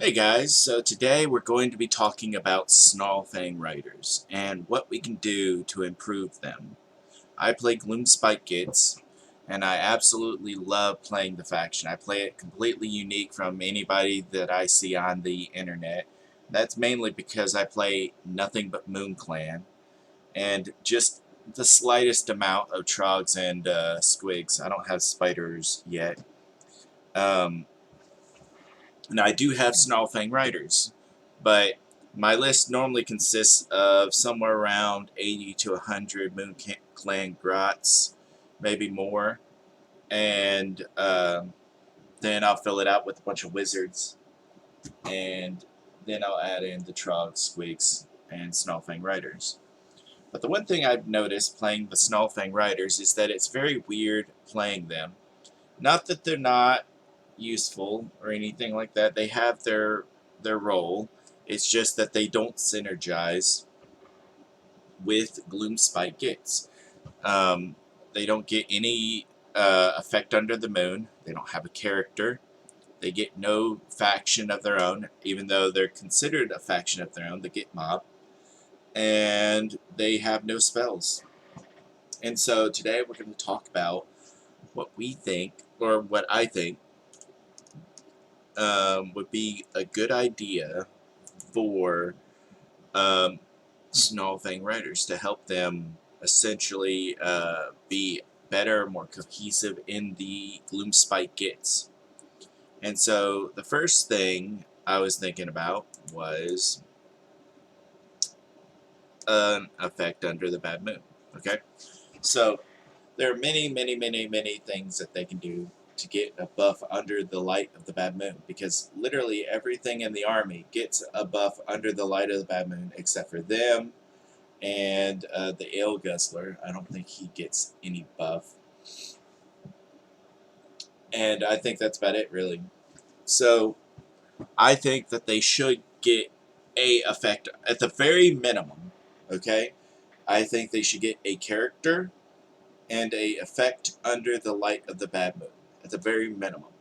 Hey guys, so today we're going to be talking about Snarlfang riders and what we can do to improve them. I play Gloomspite Gits, and I absolutely love playing the faction. I play it completely unique from anybody that I see on the internet. That's mainly because I play nothing but Moon Clan, and just the slightest amount of Trogs and Squigs. I don't have Spiders yet. Um, Now, I do have Snarlfang riders, but my list normally consists of somewhere around 80 to 100 Moon Clan Grots, maybe more, and then I'll fill it out with a bunch of wizards, and then I'll add in the Trog, Squigs, and Snarlfang riders. But the one thing I've noticed playing the Snarlfang riders is that it's very weird playing them. Not that they're not useful or anything like that. They have their role. It's just that they don't synergize with Gloomspite Gits. Um, they don't get any effect under the moon. They don't have a character. They get no faction of their own, even though they're considered a faction of their own, the Git Mob. And they have no spells. And so today we're going to talk about what we think, or what I think, would be a good idea for um, Snarlfang writers to help them essentially be better, more cohesive in the Gloomspite Gits. And so the first thing I was thinking about was an effect under the bad moon. Okay, so there are many things that they can do to get a buff under the light of the bad moon, because literally everything in the army gets a buff under the light of the bad moon except for them and the Ale Guzzler. I don't think he gets any buff. And I think that's about it, really. So I think that they should get a effect at the very minimum. Okay, I think they should get a character and a effect under the light of the bad moon at the very minimum.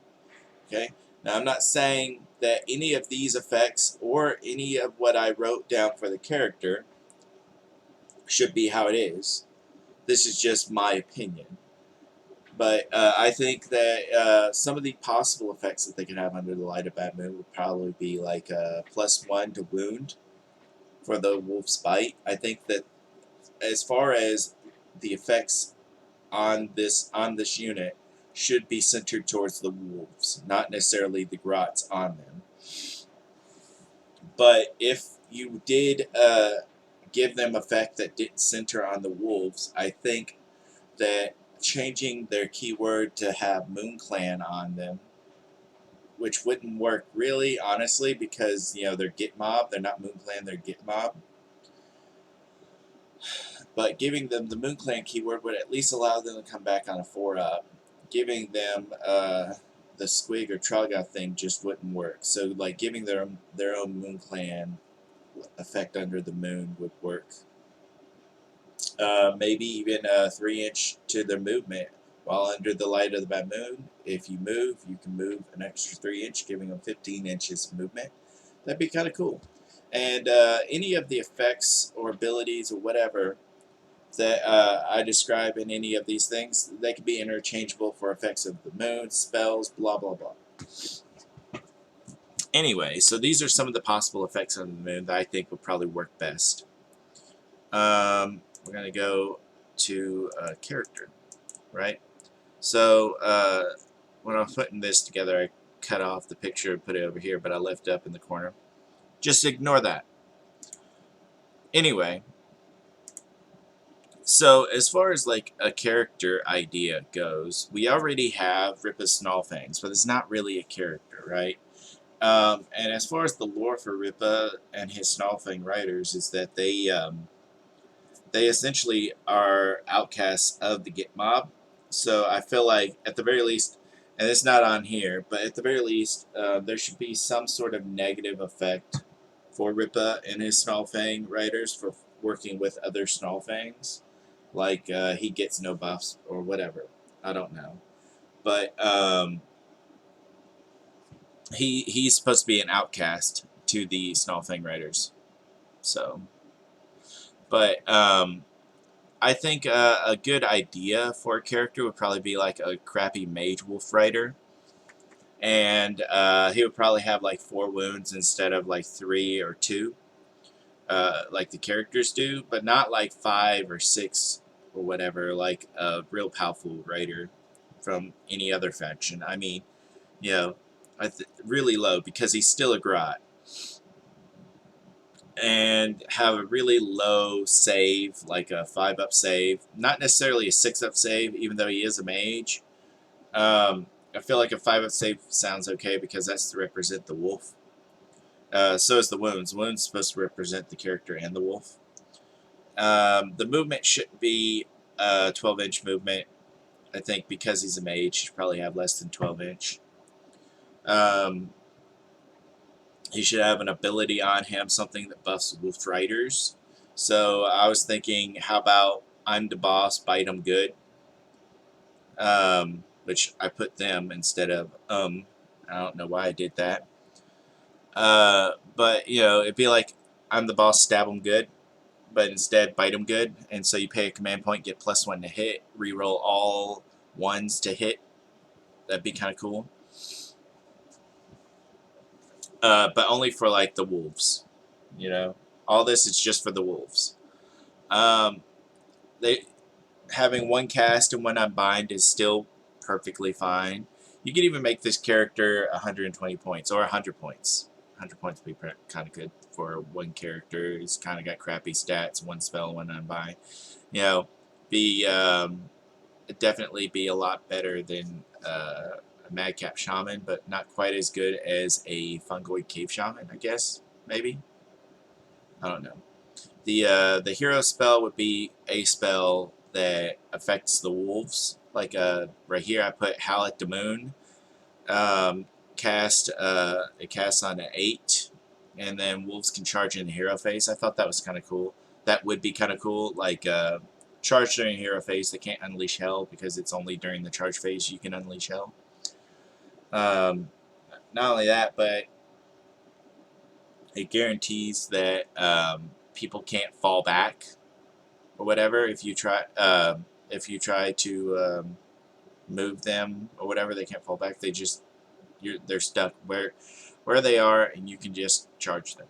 Okay, now I'm not saying that any of these effects or any of what I wrote down for the character should be how it is. This is just my opinion. But I think that some of the possible effects that they could have under the light of bad moon would probably be like +1 to wound for the wolf's bite. I think that as far as the effects on this unit should be centered towards the wolves, not necessarily the grots on them. But if you did give them effect that didn't center on the wolves, I think that changing their keyword to have Moon Clan on them, which wouldn't work really, honestly, because they're Git Mob, they're not Moon Clan, they're Git Mob. But giving them the Moon Clan keyword would at least allow them to come back on a 4-up. Giving them the Squig or Traga thing just wouldn't work. So like giving their own Moon Clan effect under the moon would work. Maybe even a 3-inch to their movement while under the light of the bad moon. If you move, you can move an extra 3-inch, giving them 15 inches of movement. That'd be kind of cool. And any of the effects or abilities or whatever that I describe in any of these things, they can be interchangeable for effects of the moon, spells, blah, blah, blah. Anyway, so these are some of the possible effects on the moon that I think would probably work best. We're going to go to character, right? So when I was putting this together, I cut off the picture and put it over here, but I left it up in the corner. Just ignore that. Anyway, so as far as like a character idea goes, we already have Ripa's Snarlfangs, but it's not really a character, right? And as far as the lore for Ripa and his Snarlfang riders is that they essentially are outcasts of the Git mob. So I feel like at the very least, and it's not on here, but at the very least, there should be some sort of negative effect for Ripa and his Snarlfang riders for working with other Snarlfangs. Like he gets no buffs or whatever. I don't know. But he's supposed to be an outcast to the Snarlfang Riders. So, but I think a good idea for a character would probably be like a crappy Mage Wolf Rider, and he would probably have like 4 wounds instead of like 3 or 2, like the characters do, but not like 5 or 6 or whatever, like a real powerful Rider from any other faction. I mean, you know, really low because he's still a Grot, and have a really low save, like a 5-up save, not necessarily a 6-up save, even though he is a mage. I feel like a 5-up save sounds okay because that's to represent the wolf. So is the wounds. Wounds supposed to represent the character and the wolf. The movement should be a 12-inch movement. I think because he's a mage, he should probably have less than 12-inch. He should have an ability on him, something that buffs wolf riders. So I was thinking, how about I'm the boss, bite 'em good, which I put them instead of I don't know why I did that. But you know, it'd be like I'm the boss, stab 'em good, but instead bite 'em good. And so you pay a command point, get +1 to hit, reroll all ones to hit. That'd be kind of cool. But only for like the wolves. You know, all this is just for the wolves. Um, they having 1 cast and 1 unbind is still perfectly fine. You could even make this character 120 points or 100 points. 100 points would be kind of good for 1 character. It's kind of got crappy stats, 1 spell, 1 unbind. You know, be definitely be a lot better than a Madcap Shaman, but not quite as good as a Fungoid Cave Shaman, I guess, maybe. I don't know. The hero spell would be a spell that affects the wolves. Like right here, I put Howl at the Moon. It casts on an 8, and then wolves can charge in the hero phase. I thought that was kind of cool. That would be kind of cool. Like charge during hero phase, they can't unleash hell because it's only during the charge phase you can unleash hell. Not only that, but it guarantees that people can't fall back or whatever if you try to move them or whatever. They can't fall back. They're stuck where they are, and you can just charge them.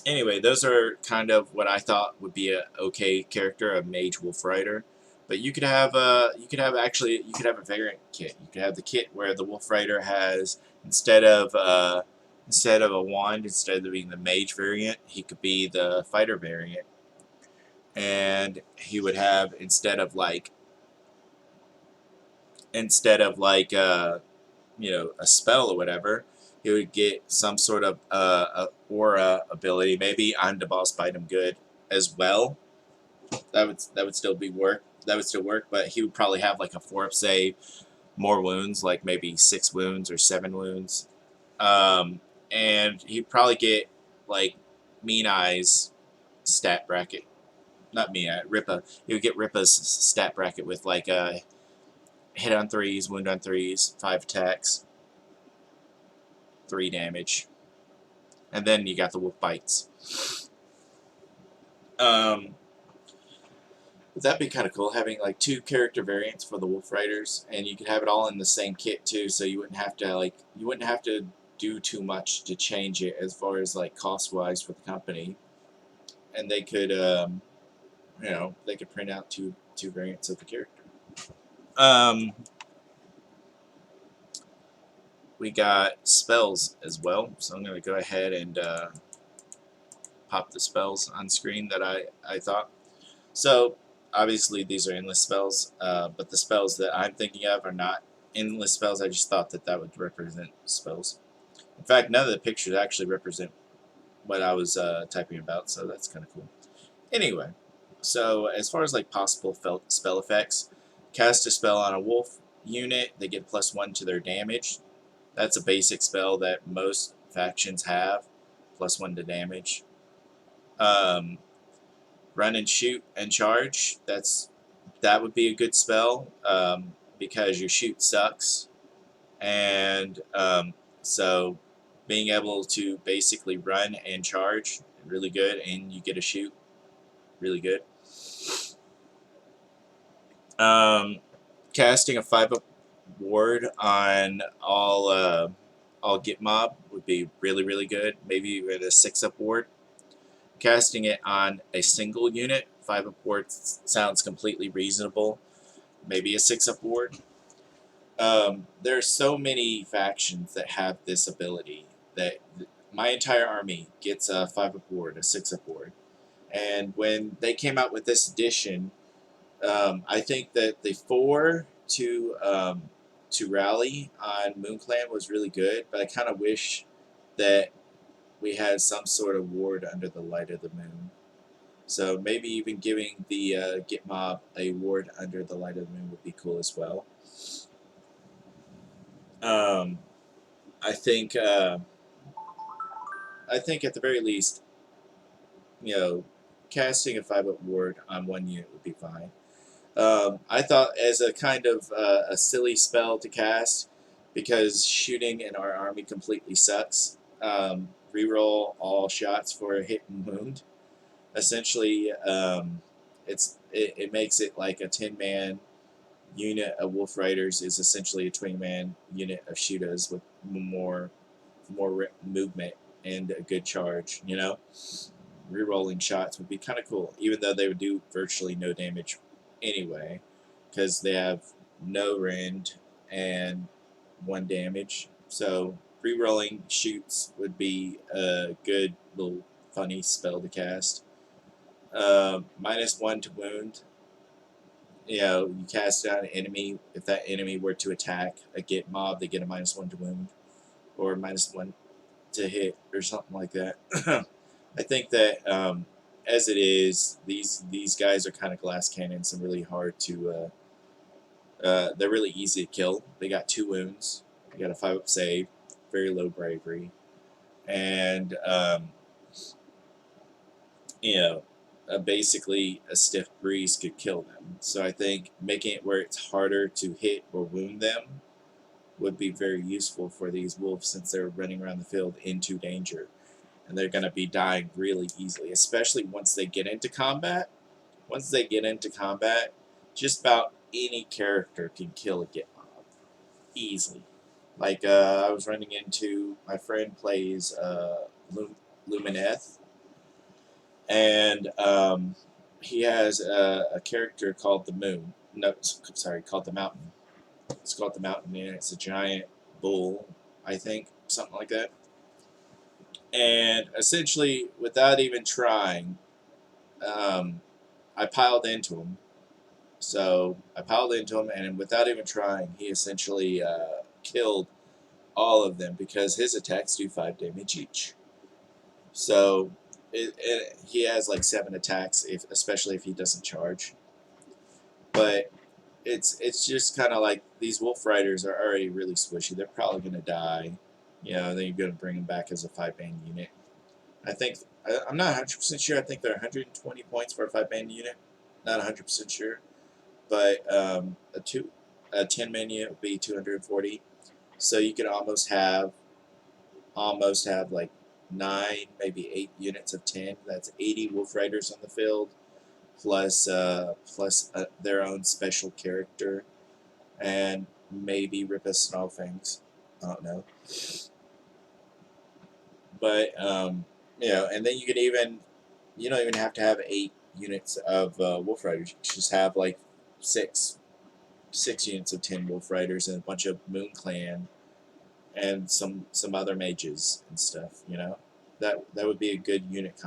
Anyway, those are kind of what I thought would be a okay character, a Mage Wolf Rider. But you could have a variant kit. You could have the kit where the Wolf Rider has instead of a wand, instead of being the Mage variant, he could be the Fighter variant, and he would have you know, a spell or whatever, he would get some sort of aura ability. Maybe I'm the boss, bite him good as well. That would still work. That would still work, but he would probably have like a 4-up save, more wounds, like maybe 6 wounds or 7 wounds, and he'd probably get like Mean Eye's stat bracket. Not Mean Eye, Rippa. He would get Rippa's stat bracket with like hit on 3s, wound on 3s, 5 attacks, 3 damage. And then you got the wolf bites. That'd be kind of cool, having like 2 character variants for the wolf riders, and you could have it all in the same kit too, so you wouldn't have to do too much to change it as far as like cost wise for the company. And they could you know, they could print out two variants of the character. We got spells as well, so I'm going to go ahead and pop the spells on screen that I thought. So obviously these are endless spells, but the spells that I'm thinking of are not endless spells. I just thought that would represent spells. In fact, none of the pictures actually represent what I was typing about, so that's kind of cool. Anyway, so as far as like possible spell effects, cast a spell on a wolf unit, they get +1 to their damage. That's a basic spell that most factions have, +1 to damage. Run and shoot and charge. That would be a good spell. because your shoot sucks, and so being able to basically run and charge really good, and you get a shoot really good. Um, Casting a 5-up ward on all Git Mob would be really good. Maybe even a 6-up ward. Casting it on a single unit, 5-up ward sounds completely reasonable. Maybe a 6-up ward. There are so many factions that have this ability that my entire army gets a 5-up ward, a 6-up ward. And when they came out with this edition, I think that the 4 to rally on MoonClan was really good, but I kind of wish that we had some sort of ward under the light of the moon. So maybe even giving the Git Mob a ward under the light of the moon would be cool as well. Um, I think at the very least, you know, casting a 5-up ward on one unit would be fine. I thought as a kind of a silly spell to cast, because shooting in our army completely sucks. Reroll all shots for a hit and wound. Essentially, it makes it like a 10-man unit of Wolf Riders is essentially a 20-man unit of Shootas with more movement and a good charge. Rerolling shots would be kind of cool, even though they would do virtually no damage anyway, because they have no rend and 1 damage. So rerolling shoots would be a good little funny spell to cast. -1 to wound. You cast it on an enemy. If that enemy were to attack a Git Mob, they get a -1 to wound, or -1 to hit, or something like that. I think that as it is, these guys are kind of glass cannons and really hard to. They're really easy to kill. They got 2 wounds. They got a 5-up save, very low bravery, and basically a stiff breeze could kill them. So I think making it where it's harder to hit or wound them would be very useful for these wolves, since they're running around the field into danger. And they're going to be dying really easily, especially once they get into combat. Once they get into combat, just about any character can kill a Git Mob easily. Like, I was running into, my friend plays Lumineth, and he has a character called the Moon. No, sorry, called the Mountain. It's called the Mountain, and it's a giant bull, I think, something like that. And essentially, without even trying, I piled into him. So I piled into him, and without even trying, he essentially killed all of them, because his attacks do 5 damage each. So he has like 7 attacks, especially if he doesn't charge. But it's just kind of like these Wolf Riders are already really squishy. They're probably going to die. Then you're going to bring them back as a 5-man unit. I'm not 100% sure. I think they're 120 points for a 5-man unit. Not 100% sure. But a 10-man unit would be 240. So you could almost have like 9, maybe 8 units of 10. That's 80 Wolf Riders on the field, plus their own special character, and maybe rip a Snarlfangs. I don't know. But and then you don't even have to have 8 units of Wolf Riders. You just have like 6 units of 10 Wolf Riders and a bunch of Moon Clan and some other mages and stuff. That would be a good unit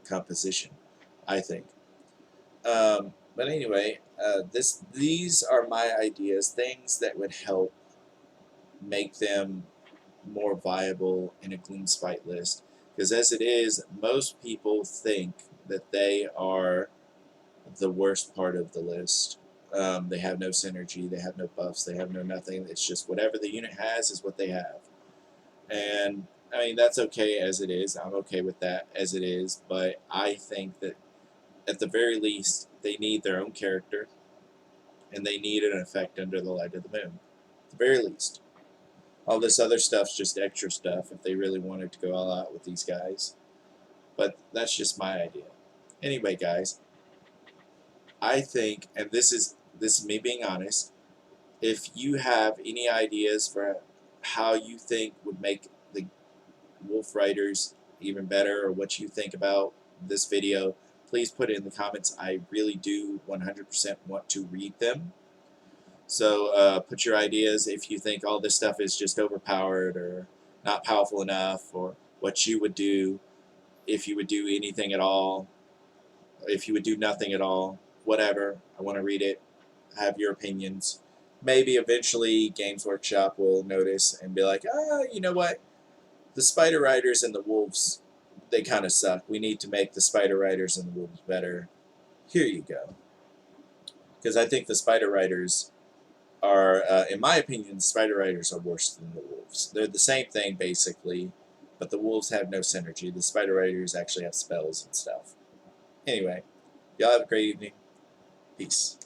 composition, I think. But anyway, these are my ideas, things that would help make them more viable in a Gloomspite list. Because as it is, most people think that they are the worst part of the list. They have no synergy, they have no buffs, they have no nothing. It's just whatever the unit has is what they have. And I mean, that's okay as it is. I'm okay with that as it is. But I think that at the very least, they need their own character. and they need an effect under the light of the moon, at the very least. All this other stuff's just extra stuff if they really wanted to go all out with these guys. But that's just my idea. Anyway, guys, I think, and this is me being honest, if you have any ideas for how you think would make the Wolf Riders even better, or what you think about this video, please put it in the comments. I really do 100% want to read them. So put your ideas if you think all this stuff is just overpowered or not powerful enough, or what you would do if you would do anything at all, if you would do nothing at all, whatever. I want to read it, have your opinions. Maybe eventually Games Workshop will notice and be like, you know what? The Spider Riders and the Wolves, they kind of suck. We need to make the Spider Riders and the Wolves better. Here you go. Because I think the Spider Riders are, in my opinion, the Spider Riders are worse than the Wolves. They're the same thing, basically, but the Wolves have no synergy. The Spider Riders actually have spells and stuff. Anyway, y'all have a great evening. Peace.